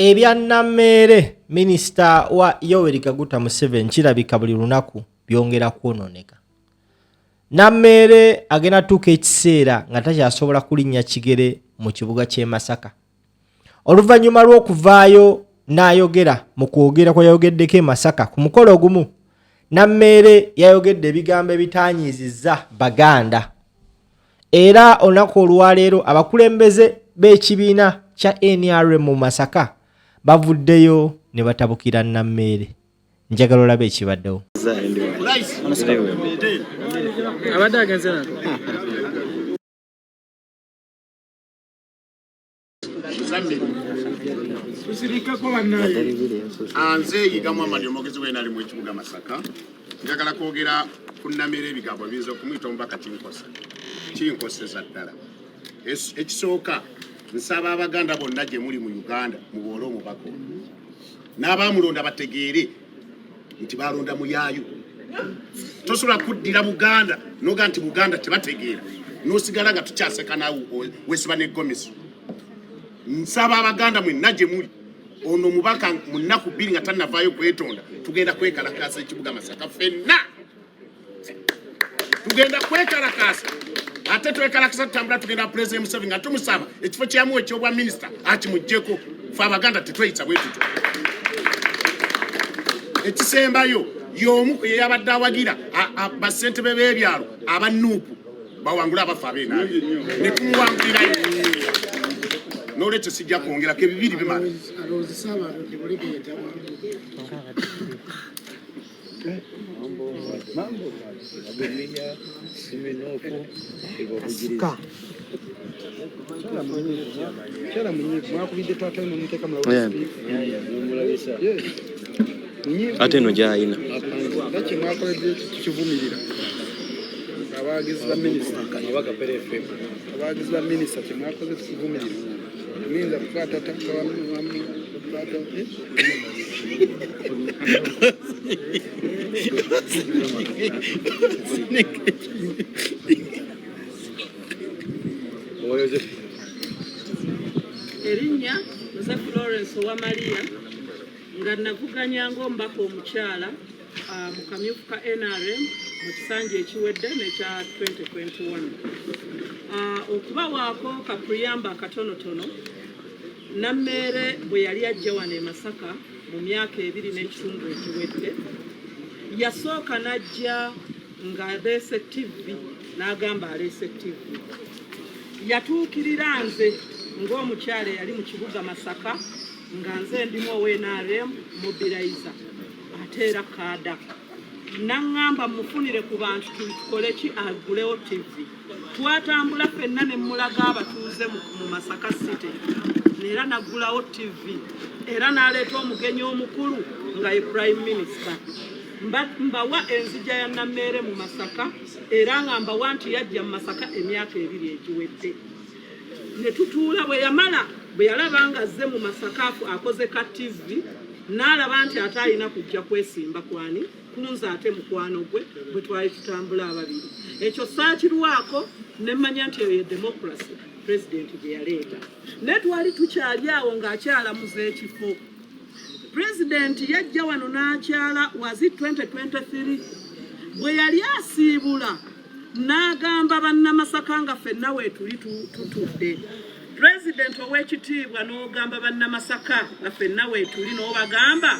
Ebyannammere Minisita wa Yoweri Kaguta Museveni kirabika buli lunaku byongera kwononeka. Nammere agenda tuuka ekiseera nga takyasobola kulinnya kigere mu kibuga ky'e Masaka. Oluvannyuma lw'okuvaayo n'ayogera mu kwogera kwe yayogeddeko e Masaka ku mukolo ogumu, Nammere yayogedde ebigambo ebitaanyiizizza Baganda. Era olunaku olwaleero abakulembeze b'ekibiina kya NRM mu Masaka bavuddeyo ne batabukira Nammere. Njagala olabe ekibaddewo. Anze yigamu amali omugezi we nali mu kibuga Masaka. Njagala kwogera ku Nammere ebigambo binza okumuyita omubaka kinkoseza ddala. Ekisooka nsaba Abaganda bonna gye muli mu Uganda muboole omubaka ono. N'abamulonda bategeere nti balonda muyaayo. Tosobola kuddira Buganda noga nti Buganda tebategeera n'osigala nga tukyaseka naawe wesiba n'eggomiso. Nsaba Abaganda mwenna gye muli ono mubaka mu nnaku 2 nga tannavaayo kwetonda tugenda kwekalakaasa ekibuga Masaka ffenna. Tugenda kwekalakaasa ate twekalakasa tutambula tugenda President Museveni nga tumusaba ekifo kyamu ekyobwa minisita akimuggyeko ffe Abaganda tetweyisa bwe tutyo. Ekisembayo y'omu eyabadde awagira bassentebe b'ebyalo abannuupu bawangula abafu ab'enaayo ne tumuwangulirayo. N'olwekyo sijja kwongerako ebibiri bimala. Ate no gyayina abagizi ba minisita temwakoze tukivumirira minza kukwata Erinnya Mzee Florence Owamaria nga navuganya ng'omubaka omukyala mu kamyufu ka NRM mu kisanja ekiwedde n'ekya 2021. Okubawaako kapuyamba akatonotono, Nammere bwe yali ajja wano e Masaka mu myaka 2 n'ekitundu ekiwedde, yasooka n'ajja nga aleese TV n'agamba aleese TV. Yatuukirira nze ng'omukyala eyali mu kibuga Masaka nga nze ndimu ow'NRM mobilizer ate era kaada. N'aŋŋamba mufunire ku bantu tukole ki agulewo TV. Twatambula ffenna ne mulaga abatuuze mu Masaka City era naggulawo TV era n'aleeta omugenyi omukulu nga ye Prime Minister. Mbawa enzija ya Nammere mu Masaka era nga mbawa nti yajja mu Masaka emyaka 2 egiwedde. Ne tutuula bwe yamala bwe yalaba nga azze mu Masaka akoze ka TV n'alaba nti ate alina kujja kwesimba kwani kunze ate mukwano gwe bwe twali tutambula ababiri. Ekyo saakirwako ne mmanya nti eyo ye democracy pulezidenti gye yaleeta. Ne twali tukyali awo ng'akyalamuza ekifo. Pulezidenti yajja wano n'akyala wazi 2023 bwe yali asiibula n'agamba bannamasaka nga ffenna weetuli tutudde. Pulezidenti ow'ekitiibwa n'ogamba bannamasaka nga ffenna weetuli n'obagamba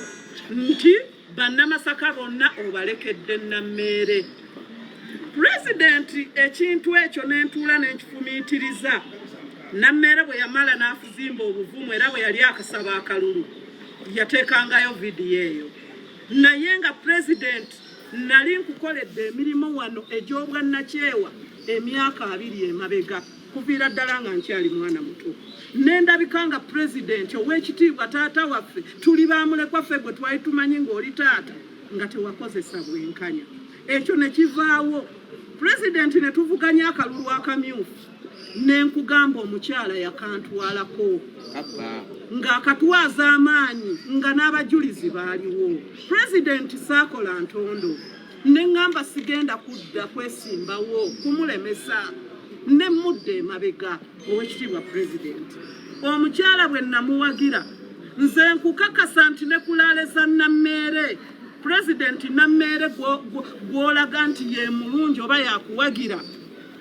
nti bannamasaka bonna obalekedde Nammere. Pulezidenti ekintu ekyo n'entuula n'enkifumiitiriza. Nammere bwe yamala n'afuzimba obuvumu era bwe yali akasaba akalulu yateekangayo vidiyo eyo. Naye nga pulezidenti nali nkukoledde emirimu wano egy'obwannakyewa emyaka 2 emabega kuviira ddala nga nkyali mwana muto. Nendabika nga pulezidenti ow'ekitiibwa taata waffe tuli bamulekwa ffe gwe twali tumanyi ng'oli taata nga tewakozesa bwenkanya. Ekyo ne kivaawo. Pulezidenti ne tuvuganya akalulu akamyufu nenkugamba omukyala yakantwalako ng'akatwaza amaanyi nga n'abajulizi baaliwo. Pulezidenti saakola ntondo ne ŋŋamba sigenda kudda kwesimbawo kumulemesa ne mudde emabega ow'ekitiibwa pulezidenti. Omukyala bwe namuwagira nze nkukakasa nti ne kulaaleza Nammeere President Nammeere gw'olaga nti ye mulungi oba yakuwagira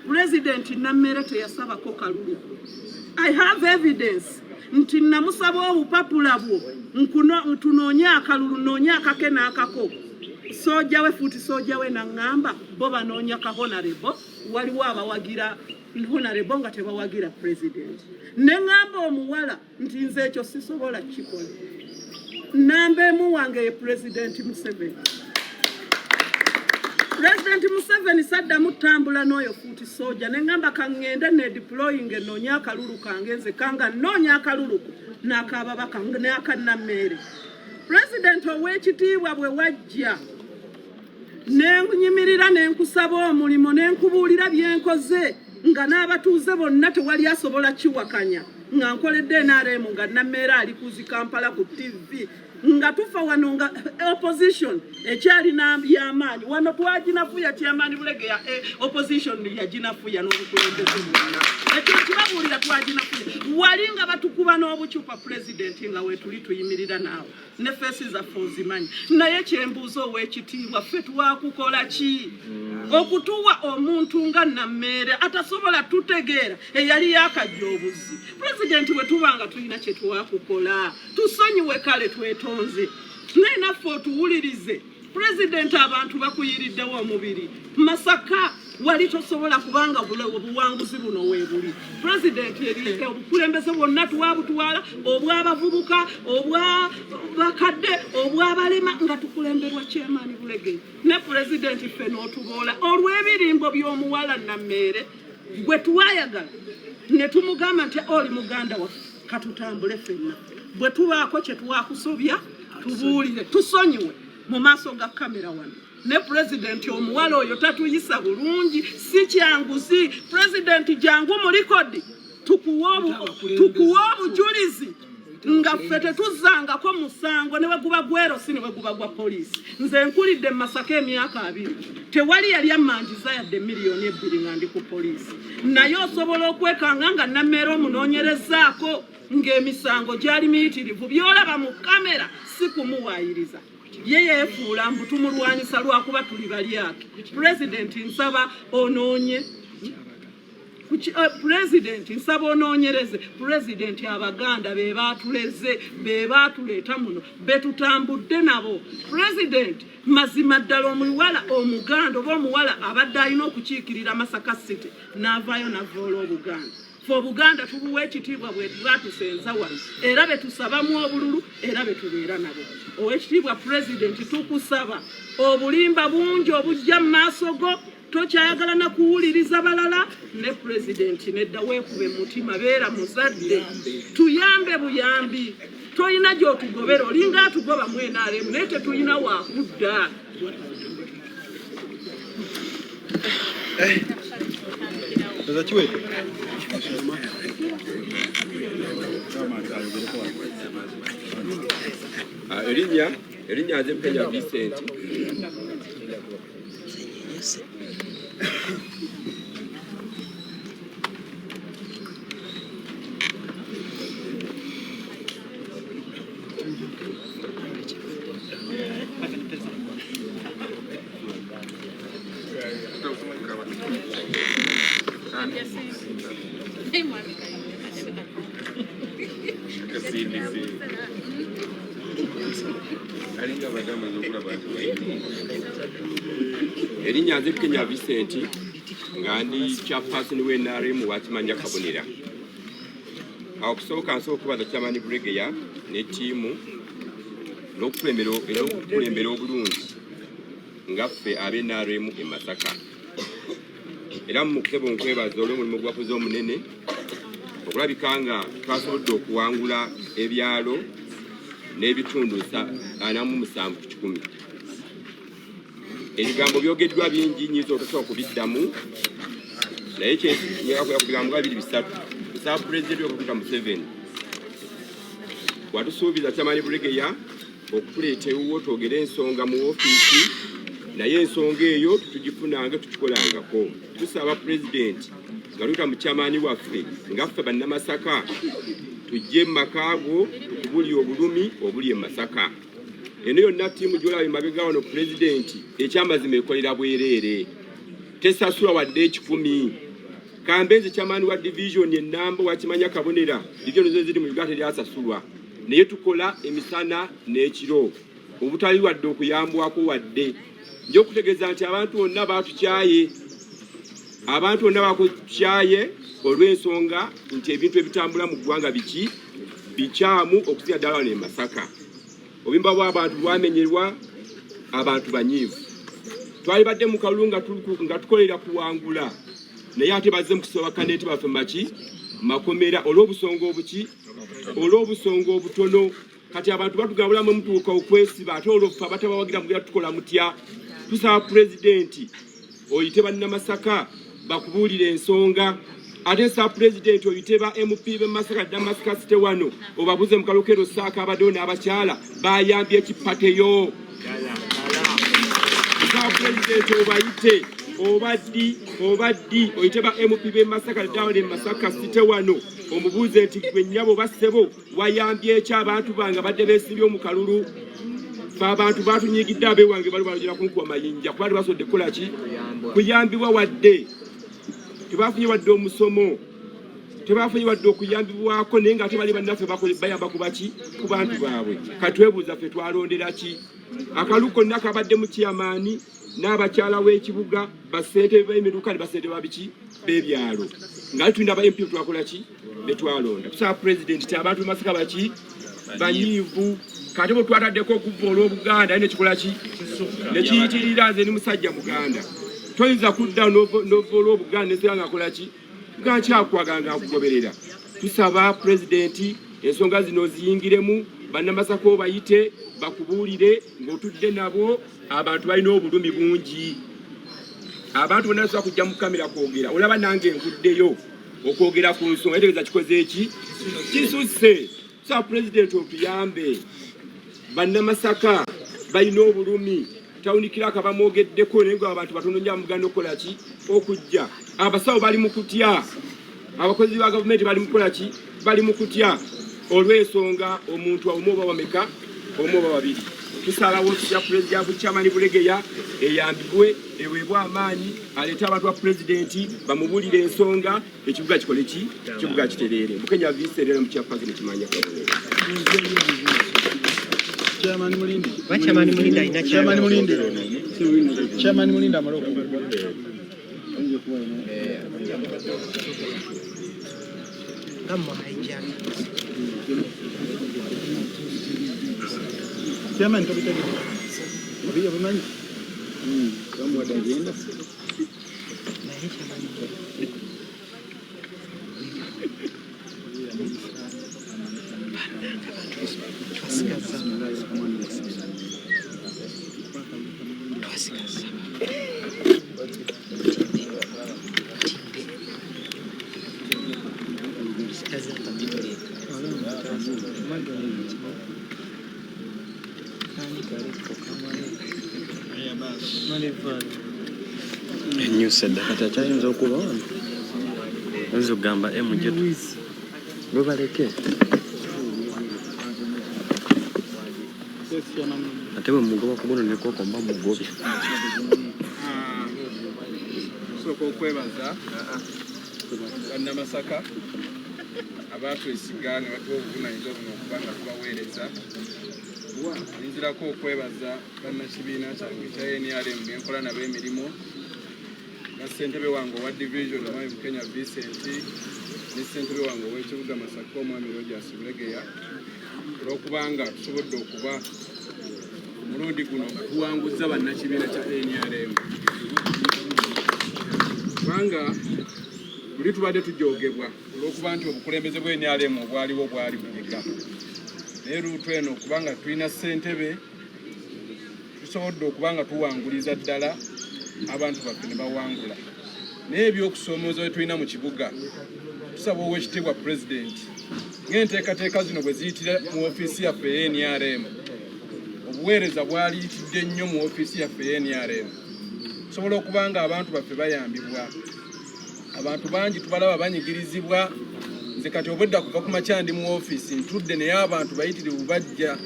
President Nammeere teyasabako kalulu. I have evidence nti namusaba obupapula bwo ntunoonye akalulu noonye akake n'akako soja we futi soja we naŋŋamba bo banoonya ka honorable waliwo abawagira honorable nga tebawagira president ne ŋŋamba omuwala nti nze ekyo sisobola kikola namba emu wange ye President Museveni. President Museveni saddamu ttambula n'oyo futi soja ne ŋŋamba kaŋŋende ne deploying enoonye akalulu kange nze kanga nnoonya akalulu n'akababaka n'aka Nammeere. President ow'ekitiibwa bwe wajja nenyimirira nenkusaba omulimu nenkubuulira byenkoze nga n'abatuuze bonna tewali asobola kiwakanya nga nkoledde NRM nga Nammeere ali kuzi Kampala ku TV nga tufa wano nga opposition ekyalina byamaanyi wano twaginafuya Chairman Bulegeya opposition yaginafuya n'obukulembeze bwonna ekyo kibabuulira twaginafuya wali nga batukuba n'obucupa President nga weetuli tuyimirira naawe ne feesi zaffe ozimanyi naye kyembuuza ow'ekitiibwa ffe twakukola ki okutuwa omuntu nga Nammeere atasobola tutegeera eyali yakajja obuzi President bwe tubanga tulina kye twakukola tusonyiwe kale twetonze naye naffe otuwulirize President abantu bakuyiriddewo omubiri Masaka wali tosobola kubanga obuwanguzi buno weebuli President yeri obukulembeze bwonna twabutwala obw'abavubuka obw'abakadde obw'abalema nga tukulemberwa Chairman Bulegeya ne President ffe n'otuboola olw'ebirimbo by'omuwala Nammeere gwe tuwayagala ne tumugamba nti oli muganda waffe katutambule ffenna bwe tubaako kye twakusobya tubuulire tusonyiwe mu maaso ga kamera wano ne President omuwala oyo tatuyisa bulungi si kyanguzi President jangu mu likodi tukuwa obujulizi nga ffe tetuzangako musango ne weguba gwerosi ne weguba gwa poliisi nze nkulidde Masaka emyaka 2 tewali yali amanjiza yadde $2 million nga ndi ku poliisi naye osobola okwekanga nga Nammeere omunoonyerezaako ng'emisango gyali miyitirivu byolaba mu kamera si kumuwaayiriza ye yeefuula mbu tumulwanyisa lwakuba tuli balyake President nsaba onoonye President nsaba onoonyereze President abaganda be baatuleze be baatuleeta muno betutambudde nabo President mazima ddala omuwala omuganda oba omuwala abadde alina okukiikirira Masaka City n'avaayo n'avoola Obuganda fe Obuganda tubuwa ekitiibwa bwe bwatusenza wano era betusabamu obululu era betubeera nabo ow'ekitiibwa President tukusaba obulimba bungi obujja mu maaso go tokyayagala na kuwuliriza balala ne President nedda weekube mutima beera muzadde tuyambe buyambi toyina gy'otugobera olinga atugoba mu NRM naye tetulina waakudda Erinnya nze Mpenya Vincent Erinnya nze Mpenya Vincent nga ndi chairperson w'NRM wa Kimanja Kabonera. Awo kusooka nsobola okubaza Chairman Bulegeya ne ttiimu n'okukulembera obulungi nga ffe ab'NRM e Masaka. Era mu kusaba nkwebaza olw'omulimu gwakoze omunene okulabika nga twasobodde okuwangula ebyalo n'ebitundu 47 ebigambo byogeddwa bingi nyiza otosobola kubiddamu naye kyenyakuya ku bigambo 2-3 nsaba Pulezidenti w'Eggwanga Museveni watusuubiza Chairman Bulegeya okutuleeta ewuwo twogere ensonga mu ofiisi naye ensonga eyo tugifunanga tukikolangako tusaba Pulezidenti nga luyita mu Chairman waffe nga ffe bannamasaka tujje mu makaago tukubulira obulumi obuli e Masaka. Eno yonna ttiimu gy'olaba emabega wano pulezidenti ekyamazima ekolera bwereere. Tesasula wadde ekikumi. Kambenze kyamaani wa division ennamba wakimanya kabonera division zo ziri mu Uganda tezyasasulwa. Naye tukola emisana n'ekiro. Obutali wadde okuyambwako wadde. Nja okutegeeza nti abantu bonna batukyaye. Abantu bonna bakukyaye olw'ensonga nti ebintu ebitambula mu ggwanga biki bikyamu okusinga ddala wano e Masaka. Obuyimba bw'abantu bwamenyerwa abantu banyiivu. Twali badde mu kalulu nga tukolera kuwangula. Naye ate bazze mu kusoba kaneti baffe maki makomera olw'obusonga obuki olw'obusonga obutono. Kati abantu batugabulamu mutuuka okwesiba ate olwofa batabawagira mugira tukola mutya. Tusaba pulezidenti oyite bannamasaka bakubuulira ensonga. Ate sa pulezidenti oyite ba MP b'e Masaka Damascus City wano obabuze mu kalukero saaka abaddewo n'abakyala bayambye ekipateyo. Sa pulezidenti obayite obaddi oyite ba MP b'e Masaka down e Masaka City wano omubuuze nti gwe nnyabo bassebo wayambye eki abantu bange badde beesimbye mu kalulu. Abantu batunyigidde abeewange bali balogera kunkuwa mayinja kuba basodde kukola ki kuyambibwa wadde. Tebafunye wadde omusomo, tebafunye wadde okuyambibwako naye ng'ate bali bannaffe bayamba kubaki ku bantu baabwe. Katwebuuza ffe twalondera ki? Akalu konna kabadde mu kyamaani n'abakyala w'ekibuga bassentebe b'emiruka ne bassentebe babiki b'ebyalo. Ngaali tulina ba MP twakola ki betwalonda. Tusaba pulezidenti ti abantu b'Masaka baki banyiivu. Kati bwe twataddeko okuvvoola Obuganda naye nekikola ki nekiyitirira nze ni musajja Muganda. Toyinza kudda n'ovvoola Obuganda nesera ng'akola ki nga nkyakwaga ng'akugoberera. Tusaba pulezidenti ensonga zino ziyingiremu, bannamasaka obayite bakubuulire ng'otudde nabo. Abantu balina obulumi bungi. Abantu bonna basobola kujja mu kamera kwogera. Olaba nange nkuddeyo okwogera ku nsonga etegeeza kikoze eki kisusse. Tusaba pulezidenti otuyambe. Bannamasaka balina obulumi. Tawunikira akabamwogeddeko naye abantu batono nnyo muganda okukola ki okujja. Abasawo bali mu kutya. Abakozi ba gavumenti bali mu kukola ki bali mu kutya olw'ensonga omuntu omu oba wameka omu oba babiri. Tusalawo tutya pulezidenti Kyamani Bulegeya eyambibwe eweebwe amaanyi aleete abantu ba pulezidenti bamubuulire ensonga ekibuga kikole ki kibuga kitereere. Mukenya viiseerera mu kyapazi nekimanya kabonera. Chairman Mulindi. Chairman Mulindi alina Chairman Mulindi. Chairman Mulindi amala okuva. Kama haijana. Chairman tobitali. Obiyo bimanyi. Kama wadagenda. Na hii chairman. Enyusa eddakata kyayinza okuba wano oyinza okugamba emujetu lwe baleke ate bwe mugoba ku guno nekoko mba mugobye. Sooka okwebaza bannamasaka abatwesiga ne batuwa obuvunaanyizibwa buno okuba nga tubaweereza. Nzirako okwebaza bannakibiina kyange ekya NRM genkola nabo emirimu, na ssentebe wange owa division omwami Bukenya Vincent ne ssentebe wange ow'ekibuga Masaka omwami Rogers Bulegeya olw'okubanga tusobodde okuba omulundi guno tuwanguza bannakibiina kya NRM. Kubanga luli tubadde tujoogebwa olw'okuba nti obukulembeze bwa NRM obwaliwo bwali bunyega. Naye luutu eno okubanga tulina ssentebe tusobodde okubanga tuwanguliza ddala abantu baffe ne bawangula. Naye ebyokusoomooza bye tulina mu kibuga tusaba Oweekitiibwa Pulezidenti ng'enteekateeka zino bwe ziyitira mu ofiisi yaffe NRM, obuweereza bwaliyitidde nnyo mu ofiisi yaffe NRM, tusobola okuba nga abantu baffe bayambibwa. Abantu bangi tubalaba banyigirizibwa nze kati obwedda kuva ku makya ndi mu ofiisi ntudde naye abantu bayitirivu bajja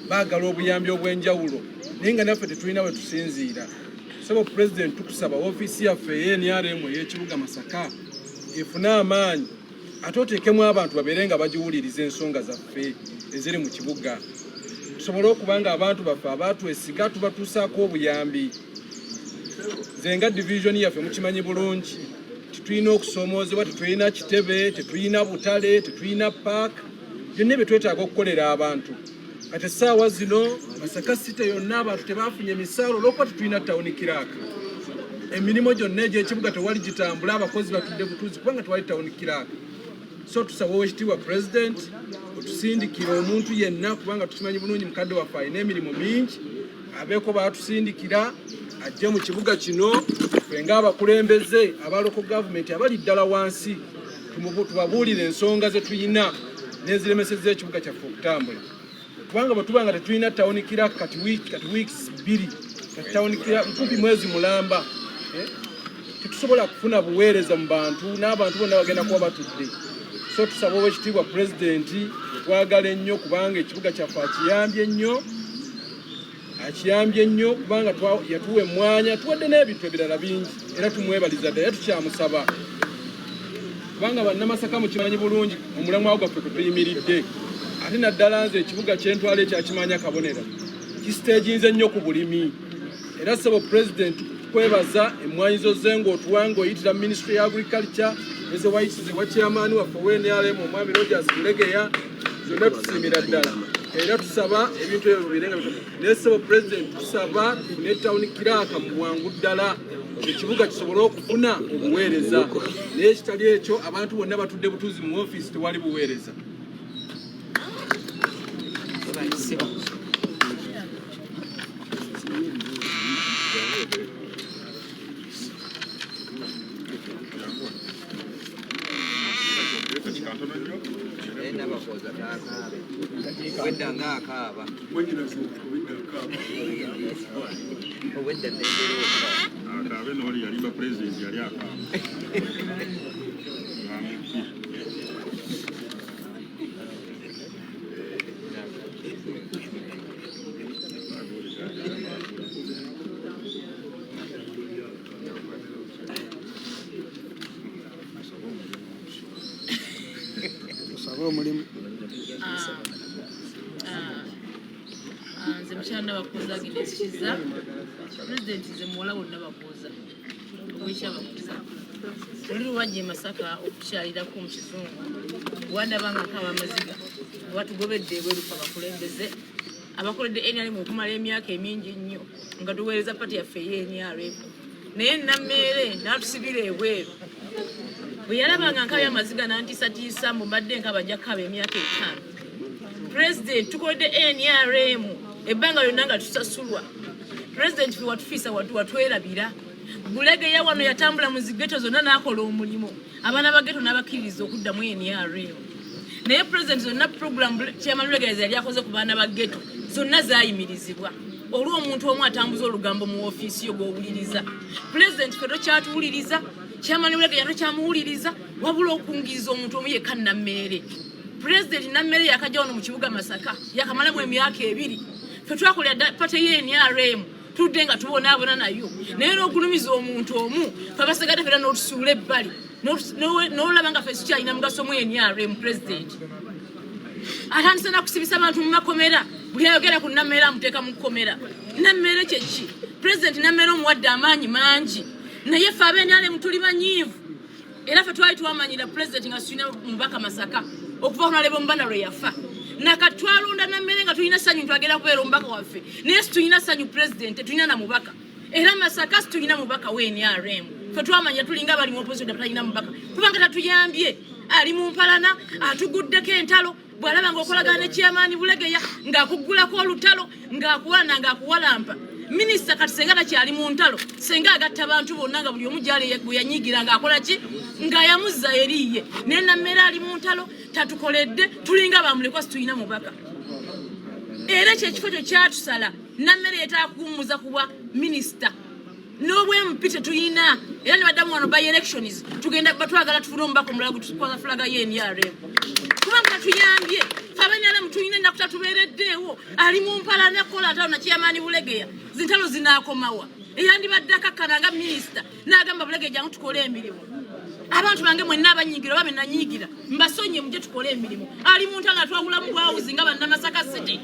baagala obuyambi obw'enjawulo naye nga naffe tetulina bwe tusinziira. Saba President tukusaba ofiisi yaffe NRM ey'ekibuga Masaka efune amaanyi ate oteekemu abantu babeere nga bagiwuliriza ensonga zaffe eziri mu kibuga tusobole okuba nga abantu baffe abaatwesiga tubatuusaako obuyambi. Nze nga division yaffe mukimanyi bulungi tetulina okusoomoozebwa, tetulina kitebe, tetulina butale, tetulina paaka, byonna ebyo twetaaga okukolera abantu. Kati essaawa zino Masaka City yonna abantu tebaafunye misaalo olw'okuba tetulina tawuni kiraaka. Emirimu gyonna egy'ekibuga tewali gitambula, abakozi batudde butuuzi kubanga tewali tawuni kiraaka. So tusaba Oweekitiibwa President otusindikira omuntu yenna kubanga tukimanyi bulungi mukadde waffe alina emirimu mingi, abeeko baatusindikira ajje mu kibuga kino ffe ng'abakulembeze aba local government abali ddala wansi tubabuulire ensonga ze tulina n'eziremesezza ekibuga kyaffe okutambula. Kubanga bwe tuba nga tetulina tawuni kiraaka kati weeks 2 kati tawuni kiraaka kumpi mwezi mulamba tetusobola kufuna buweereza mu bantu n'abantu bonna bagenda kuba batudde. So tusaba Oweekitiibwa President twagala ennyo kubanga ekibuga kyaffe akiyambye nnyo kubanga yatuwa emmwanya tuwadde n'ebintu ebirala bingi era tumwebaliza ddala tukyamusaba kubanga bannamasaka mukimanyi bulungi omulamwa gwaffe kwe tuyimiridde ate naddala nze ekibuga kyentwala ekyakimanya kabonera kisiteginze nnyo ku bulimi era saba President kwebaza emmwanyi zozze ng'otuwa ng'oyitira Ministry ya Agriculture eze wayisize wa chairman waffe w'NRM omwami Rogers Bulegeya zonna tusiimira ddala era tusaba ebintu ebyo birenga nesaba President tusaba ne tawuni kiraaka mu bwangu ddala ekibuga kisobole okufuna obuweereza naye kitali ekyo abantu bonna batudde butuuzi mu ofiisi tewali buweereza. nze mukyala bakuza agidesikiza President nze muwala wonna bakuza obwekya bakuza oli lwajja Masaka okukyalirako mu kizungu wandabanga nkaba amaziga watugobedde ebwerufa abakulembeze abakoledde NRM okumala emyaka emingi nnyo nga tuweereza pati yaffe y'NRM naye Nammeere n'atusibira ebweru bwe yalabanga nkaba amaziga n'antiisatiisa mbadde nkaba nja kaba emyaka 5. President tukoledde NRM ebbanga lyonna nga tusasulwa. President ffe watufiisa watwerabira. Bulegeya wano yatambula mu zigeto zonna n'akola omulimu. Abaana ba geto n'abakkiririza okuddamu NRM. Naye President zonna program Chairman Bulegeya yali akoze ku baana ba geto zonna zaayimirizibwa. Olwo omuntu omu atambuza olugambo mu ofiisi yo gw'owuliriza. President ffe tokyatuwuliriza. Chairman Bulegeya tokyamuwuliriza wabula okungiriza omuntu omu yekka Nammeere. President Nammeere yakajja wano mu kibuga Masaka yakamalamu emyaka 2. Ffe twakolera pate y'NRM tudde nga tubonaabona nayo naye n'okulumiza omuntu omu fe basigadde fera n'otusuula ebbali n'olaba nga ffe sikyalina mugaso mu NRM. President atandise nakusibisa abantu mu makomera buli ayogera ku Nammeere amuteeka mu kkomera. Nammeere kyeki? President Nammeere omuwadde amaanyi mangi naye ffe ab'NRM tuli banyiivu era ffe twali twamanyira President nga tulina mubaka Masaka okuva kunaleba omubanda lwe yafa nakati twalonda Nammeere nga tulina ssanyu twagenda kubeera omubaka waffe naye situlina ssanyu President tulina na mubaka era Masaka situlina mubaka w'NRM. Ffe twamanya tulinga abali mu opposition talina mubaka kubanga tatuyambye ali mu mpalana atuguddeko entalo bw'alaba ng'okolagana ne Chairman Bulegeya ng'akuggulako olutalo ng'akuwana ng'akuwalampa. Minisita kati senga takyali mu ntalo senga agatta abantu bonna nga buli omu gyali bwe yanyigira ng'akola ki ng'ayamuzza eriye naye Nammeere ali mu ntalo tatukoledde tulinga bamulekwa situlina mubaka era kyekifo kyo kyatusala Nammeere yetaaga kuwummuza kuba minisita n'obwemupi tetulina era ne baddamu wano by elections tugenda batwagala tufune omubaka omulala gutukoza flaga ye NRM kubanga tuyambye fabanyala mutuyine nakuta tubereddeewo ali mu mpala nakola atawo na chairman Bulegeya zintalo zinaakomawa eyandi baddaka kananga minister n'agamba Bulegeya jangu tukole emirimu abantu bange mwenna abanyigira babe nanyigira mbasonye muje tukole emirimu ali mu ntala twawula mu house nga banna Masaka City